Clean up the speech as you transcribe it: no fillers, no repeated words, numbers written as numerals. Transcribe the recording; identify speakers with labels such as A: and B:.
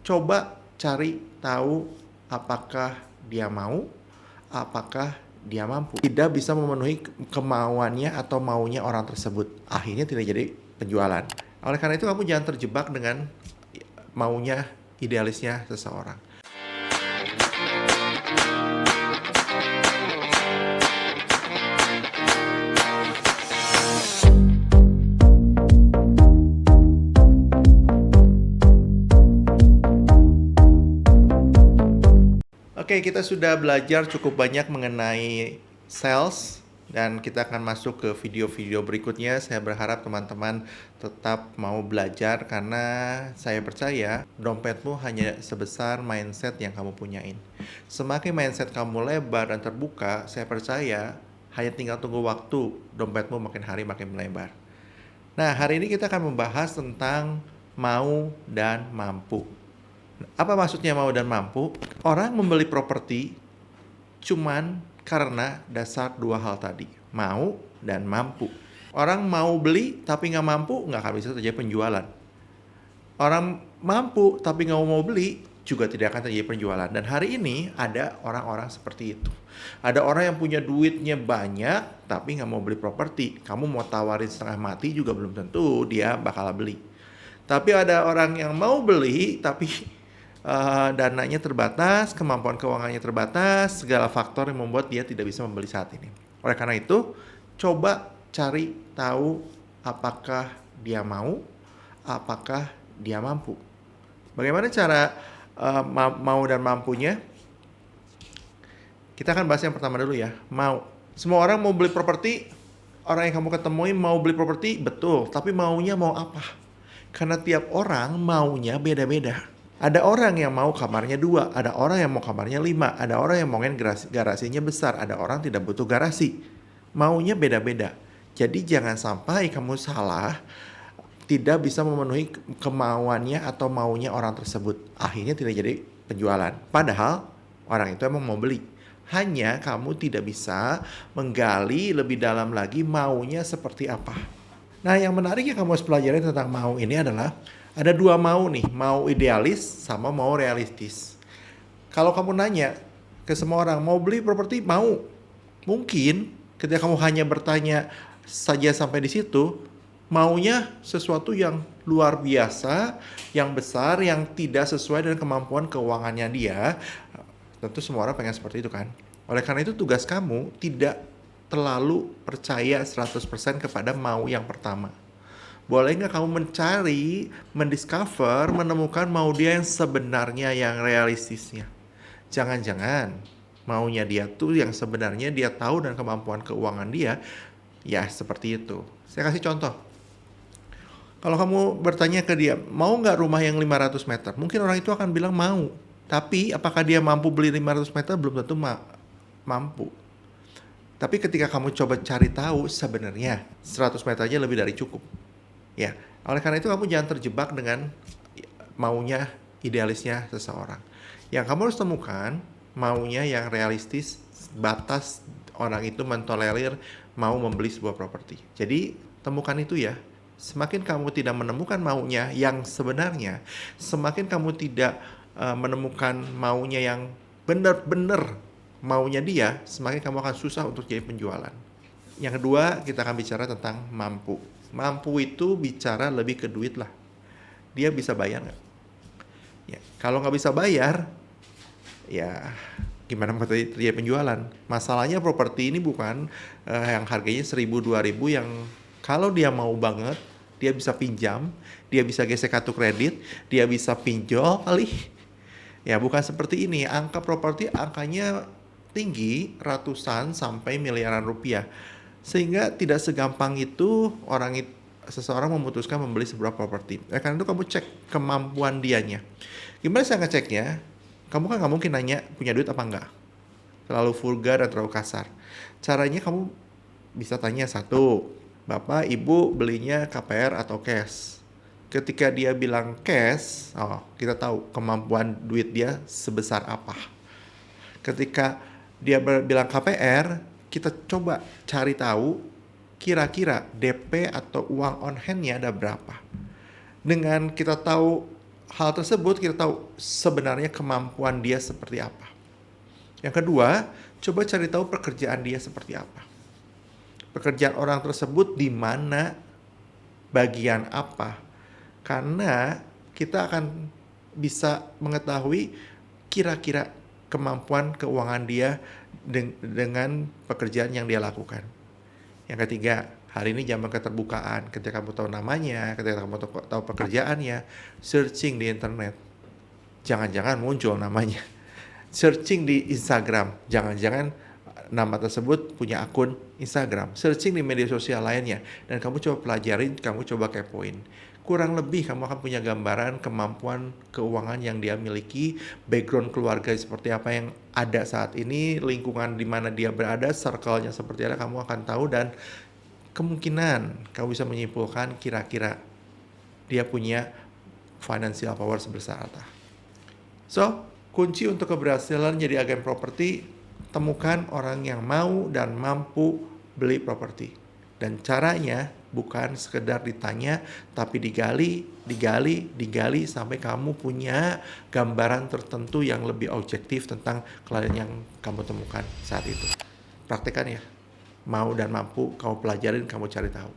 A: coba cari tahu apakah dia mau, apakah dia mampu. Tidak bisa memenuhi kemauannya atau maunya orang tersebut. Akhirnya tidak jadi penjualan. Oleh karena itu kamu jangan terjebak dengan maunya, idealisnya seseorang. Oke, kita sudah belajar cukup banyak mengenai sales dan kita akan masuk ke video-video berikutnya. Saya berharap teman-teman tetap mau belajar karena saya percaya dompetmu hanya sebesar mindset yang kamu punyain. Semakin mindset kamu lebar dan terbuka, saya percaya hanya tinggal tunggu waktu dompetmu makin hari makin melebar. Nah, hari ini kita akan membahas tentang mau dan mampu. Apa maksudnya mau dan mampu? Orang membeli properti cuman karena dasar dua hal tadi, mau dan mampu. Orang mau beli tapi nggak mampu, nggak akan bisa terjadi penjualan. Orang mampu tapi nggak mau beli, juga tidak akan terjadi penjualan. Dan hari ini ada orang-orang seperti itu. Ada orang yang punya duitnya banyak tapi nggak mau beli properti. Kamu mau tawarin setengah mati juga belum tentu dia bakal beli. Tapi ada orang yang mau beli tapi dananya terbatas, kemampuan keuangannya terbatas, segala faktor yang membuat dia tidak bisa membeli saat ini. Oleh karena itu, coba cari tahu apakah dia mau, apakah dia mampu. Bagaimana cara mau dan mampunya? Kita akan bahas yang pertama dulu ya, mau. Semua orang mau beli properti, orang yang kamu ketemui mau beli properti, betul. Tapi maunya mau apa? Karena tiap orang maunya beda-beda. Ada orang yang mau kamarnya 2, ada orang yang mau kamarnya 5, ada orang yang mau garasinya besar, ada orang tidak butuh garasi. Maunya beda-beda. Jadi jangan sampai kamu salah, tidak bisa memenuhi kemauannya atau maunya orang tersebut. Akhirnya tidak jadi penjualan. Padahal orang itu emang mau beli. Hanya kamu tidak bisa menggali lebih dalam lagi maunya seperti apa. Nah, yang menarik yang kamu harus pelajari tentang mau ini adalah ada dua mau nih, mau idealis sama mau realistis. Kalau kamu nanya ke semua orang, mau beli properti? Mau. Mungkin ketika kamu hanya bertanya saja sampai di situ, maunya sesuatu yang luar biasa, yang besar, yang tidak sesuai dengan kemampuan keuangannya dia. Tentu semua orang pengen seperti itu kan. Oleh karena itu tugas kamu tidak terlalu percaya 100% kepada mau yang pertama. Boleh nggak kamu mencari, mendiscover, menemukan mau dia yang sebenarnya, yang realistisnya. Jangan-jangan maunya dia tuh yang sebenarnya dia tahu dan kemampuan keuangan dia, ya seperti itu. Saya kasih contoh. Kalau kamu bertanya ke dia, mau nggak rumah yang 500 meter? Mungkin orang itu akan bilang mau. Tapi apakah dia mampu beli 500 meter? Belum tentu mampu. Tapi ketika kamu coba cari tahu, sebenarnya 100 meter aja lebih dari cukup. Ya, oleh karena itu kamu jangan terjebak dengan maunya, idealisnya seseorang. Yang kamu harus temukan maunya yang realistis, batas orang itu mentolerir mau membeli sebuah properti. Jadi temukan itu ya. Semakin kamu tidak menemukan maunya yang sebenarnya, semakin kamu tidak menemukan maunya yang benar-benar maunya dia, semakin kamu akan susah untuk jadi penjualan. Yang kedua, kita akan bicara tentang mampu. Mampu itu bicara lebih ke duit lah. Dia bisa bayar nggak? Ya, kalau nggak bisa bayar, ya gimana mau terjadi penjualan? Masalahnya properti ini bukan yang harganya 1.000-2.000 yang kalau dia mau banget, dia bisa pinjam, dia bisa gesek kartu kredit, dia bisa pinjol kali. Ya bukan seperti ini. Angka properti angkanya tinggi, ratusan sampai miliaran rupiah. Sehingga tidak segampang itu seseorang memutuskan membeli sebuah properti. Karena itu kamu cek kemampuan dianya. Gimana saya ngeceknya? Kamu kan nggak mungkin nanya punya duit apa enggak. Terlalu vulgar dan terlalu kasar. Caranya kamu bisa tanya satu, Bapak, Ibu belinya KPR atau cash? Ketika dia bilang cash, kita tahu kemampuan duit dia sebesar apa. Ketika dia bilang KPR, kita coba cari tahu kira-kira DP atau uang on hand-nya ada berapa. Dengan kita tahu hal tersebut kita tahu sebenarnya kemampuan dia seperti apa. Yang kedua, coba cari tahu pekerjaan dia seperti apa. Pekerjaan orang tersebut di mana, bagian apa. Karena kita akan bisa mengetahui kira-kira kemampuan keuangan dia dengan pekerjaan yang dia lakukan. Yang ketiga, hari ini zaman keterbukaan. Ketika kamu tahu namanya, ketika kamu tahu pekerjaannya, searching di internet. Jangan-jangan muncul namanya. Searching di Instagram. Jangan-jangan nama tersebut punya akun Instagram. Searching di media sosial lainnya. Dan kamu coba pelajarin, kamu coba kepoin. Kurang lebih kamu akan punya gambaran kemampuan keuangan yang dia miliki, background keluarga seperti apa yang ada saat ini, lingkungan di mana dia berada, circle-nya seperti apa, kamu akan tahu, dan kemungkinan kamu bisa menyimpulkan kira-kira dia punya financial power sebesar apa. So, kunci untuk keberhasilan jadi agen properti, temukan orang yang mau dan mampu beli properti. Dan caranya bukan sekedar ditanya, tapi digali sampai kamu punya gambaran tertentu yang lebih objektif tentang klien yang kamu temukan saat itu. Praktekkan ya. Mau dan mampu, kamu pelajarin, kamu cari tahu.